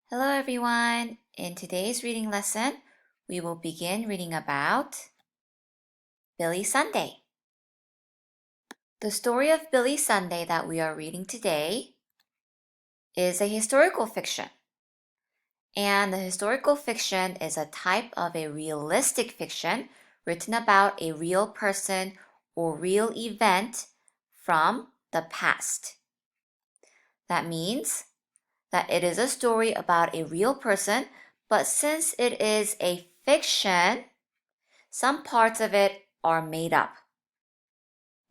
Hello everyone! In today's reading lesson, we will begin reading about Billy Sunday. The story of Billy Sunday that we are reading today is a historical fiction. And the historical fiction is a type of a realistic fiction written about a real person or real event from the past. That means that it is a story about a real person, but since it is a fiction, some parts of it are made up.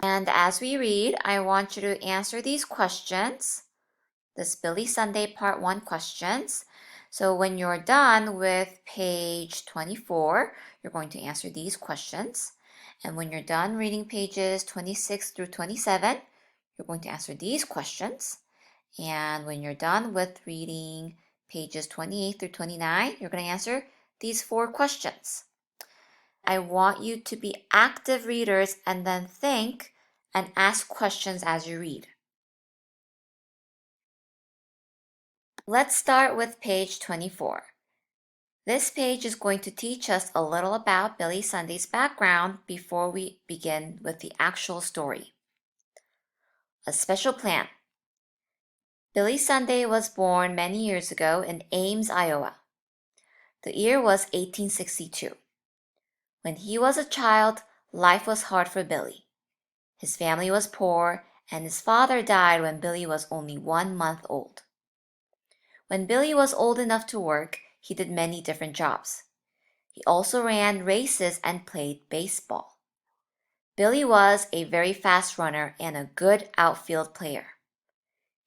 And as we read, I want you to answer these questions, this Billy Sunday Part 1 questions. So when you're done with page 24, you're going to answer these questions. And when you're done reading pages 26 through 27, you're going to answer these questions. And when you're done with reading pages 28 through 29, you're going to answer these 4 questions. I want you to be active readers and then think and ask questions as you read. Let's start with page 24. This page is going to teach us a little about Billy Sunday's background before we begin with the actual story. A special plan. Billy Sunday was born many years ago in Ames, Iowa. The year was 1862. When he was a child, life was hard for Billy. His family was poor, and his father died when Billy was only 1 month old. When Billy was old enough to work, he did many different jobs. He also ran races and played baseball. Billy was a very fast runner and a good outfield player.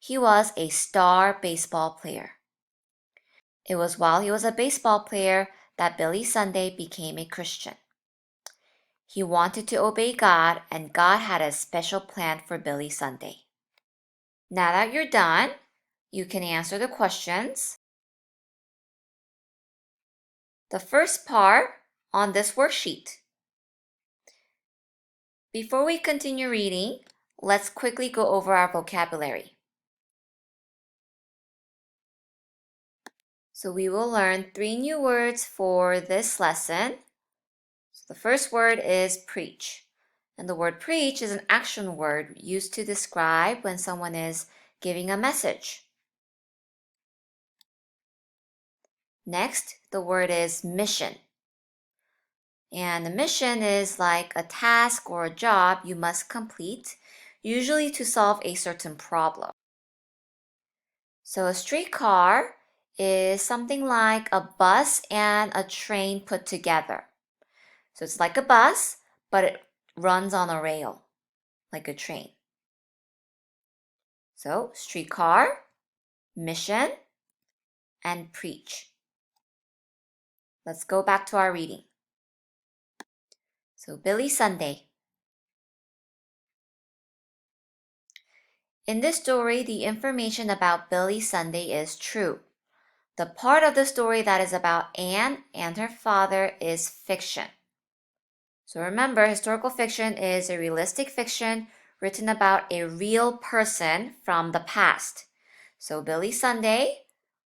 He was a star baseball player. It was while he was a baseball player that Billy Sunday became a Christian. He wanted to obey God, and God had a special plan for Billy Sunday. Now that you're done, you can answer the questions. The first part on this worksheet. Before we continue reading, let's quickly go over our vocabulary. So we will learn 3 new words for this lesson. So the first word is preach. And the word preach is an action word used to describe when someone is giving a message. Next, the word is mission. And the mission is like a task or a job you must complete, usually to solve a certain problem. So a streetcar is something like a bus and a train put together. So it's like a bus, but it runs on a rail, like a train. So streetcar, mission, and preach. Let's go back to our reading. So Billy Sunday. In this story, the information about Billy Sunday is true. The part of the story that is about Anne and her father is fiction. So remember, historical fiction is a realistic fiction written about a real person from the past. So Billy Sunday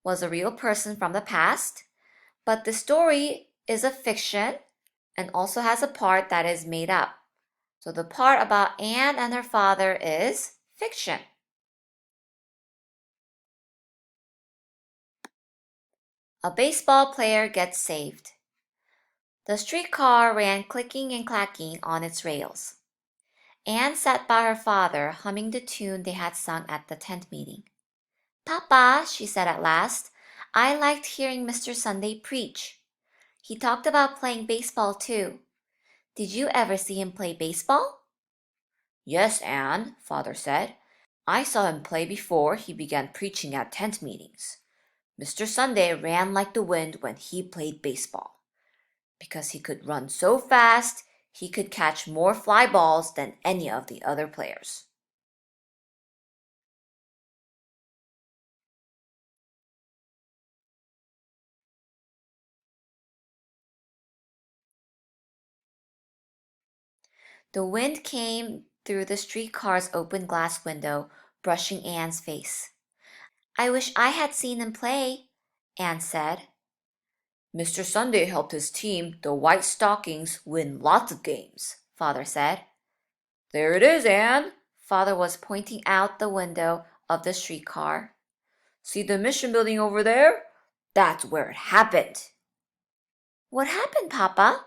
was a real person from the past, but the story is a fiction and also has a part that is made up. So the part about Anne and her father is fiction. A baseball player gets saved. The streetcar ran clicking and clacking on its rails. Anne sat by her father, humming the tune they had sung at the tent meeting. Papa, she said at last, I liked hearing Mr. Sunday preach. He talked about playing baseball too. Did you ever see him play baseball? Yes, Anne, father said. I saw him play before he began preaching at tent meetings. Mr. Sunday ran like the wind when he played baseball. Because he could run so fast, he could catch more fly balls than any of the other players. The wind came through the streetcar's open glass window, brushing Anne's face. I wish I had seen him play, Anne said. Mr. Sunday helped his team, the White Stockings, win lots of games, Father said. There it is, Anne. Father was pointing out the window of the streetcar. See the mission building over there? That's where it happened. What happened, Papa?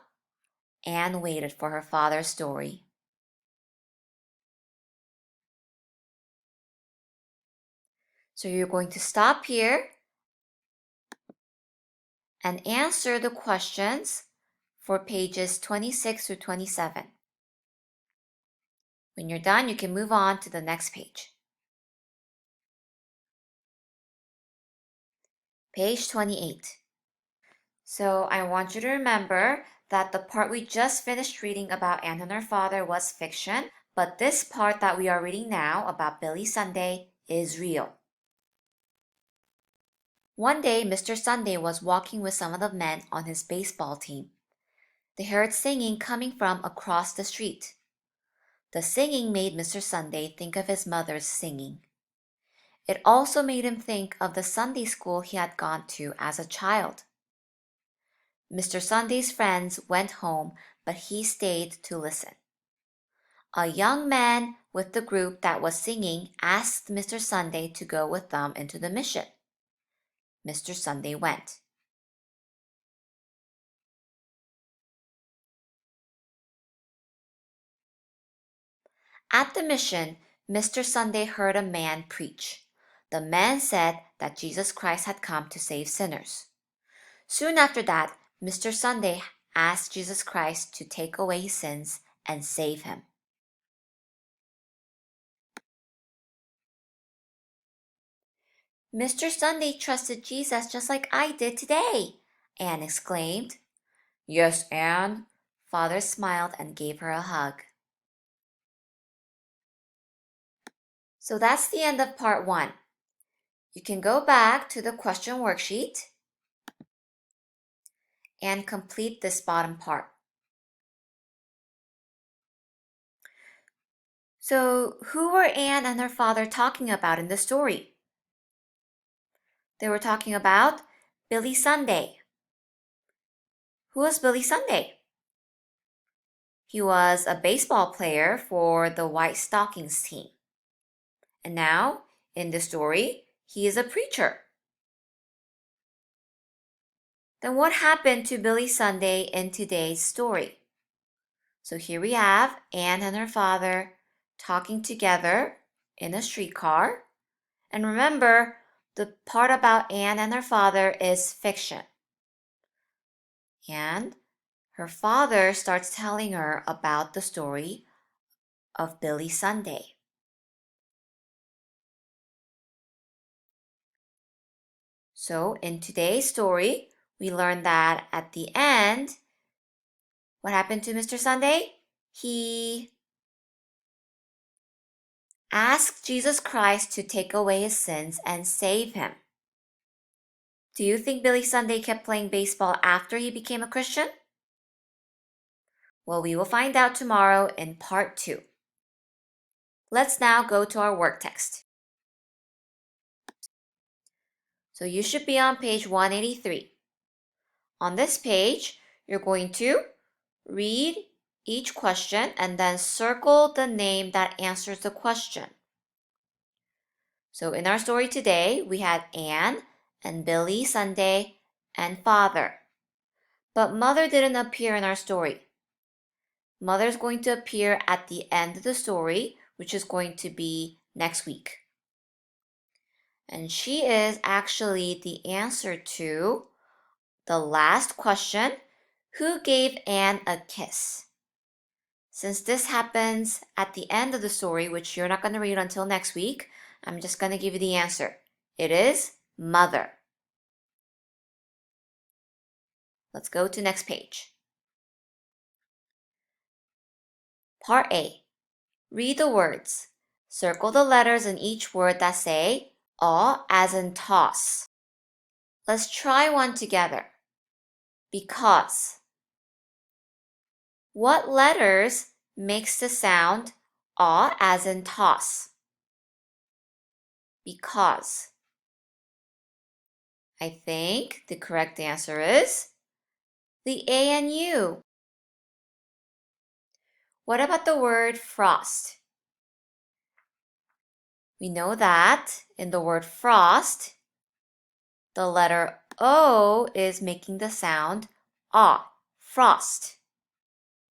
Anne waited for her father's story. So you're going to stop here and answer the questions for pages 26 through 27. When you're done, you can move on to the next page. Page 28. So I want you to remember that the part we just finished reading about Anne and her father was fiction, but this part that we are reading now about Billy Sunday is real. One day, Mr. Sunday was walking with some of the men on his baseball team. They heard singing coming from across the street. The singing made Mr. Sunday think of his mother's singing. It also made him think of the Sunday school he had gone to as a child. Mr. Sunday's friends went home, but he stayed to listen. A young man with the group that was singing asked Mr. Sunday to go with them into the mission. Mr. Sunday went. At the mission, Mr. Sunday heard a man preach. The man said that Jesus Christ had come to save sinners. Soon after that, Mr. Sunday asked Jesus Christ to take away his sins and save him. Mr. Sunday trusted Jesus just like I did today, Anne exclaimed. Yes, Anne. Father smiled and gave her a hug. So that's the end of part 1. You can go back to the question worksheet and complete this bottom part. So, who were Anne and her father talking about in the story? They were talking about Billy Sunday. Who was Billy Sunday? He was a baseball player for the White Stockings team. And now, in the story, he is a preacher. Then what happened to Billy Sunday in today's story? So here we have Anne and her father talking together in a streetcar. And remember, the part about Anne and her father is fiction. And her father starts telling her about the story of Billy Sunday. So in today's story, we learned that at the end, what happened to Mr. Sunday? He asked Jesus Christ to take away his sins and save him. Do you think Billy Sunday kept playing baseball after he became a Christian? Well, we will find out tomorrow in part 2. Let's now go to our work text. So you should be on page 183. On this page, you're going to read each question and then circle the name that answers the question. So in our story today, we had Anne and Billy Sunday and father. But mother didn't appear in our story. Mother's going to appear at the end of the story, which is going to be next week. And she is actually the answer to the last question, who gave Anne a kiss? Since this happens at the end of the story, which you're not going to read until next week, I'm just going to give you the answer. It is mother. Let's go to next page. Part A. Read the words. Circle the letters in each word that say aw as in toss. Let's try one together. Because. What letters makes the sound aw as in toss? Because. I think the correct answer is the A and U. What about the word frost? We know that in the word frost, the letter O is making the sound ah, frost.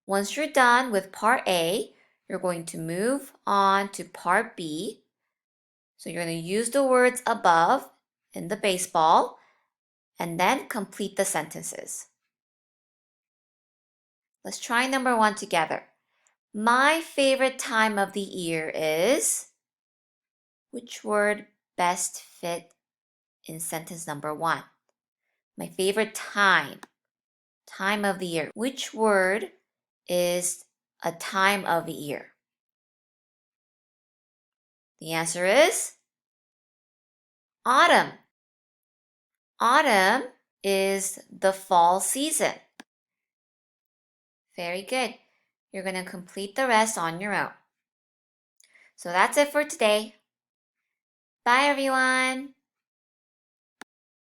Once you're done with part A, you're going to move on to part B. So you're going to use the words above in the baseball and then complete the sentences. Let's try number 1 together. My favorite time of the year is... Which word best fit in sentence number 1? My favorite time of the year. Which word is a time of the year? The answer is autumn. Autumn is the fall season. Very good. You're going to complete the rest on your own. So that's it for today. Bye, everyone.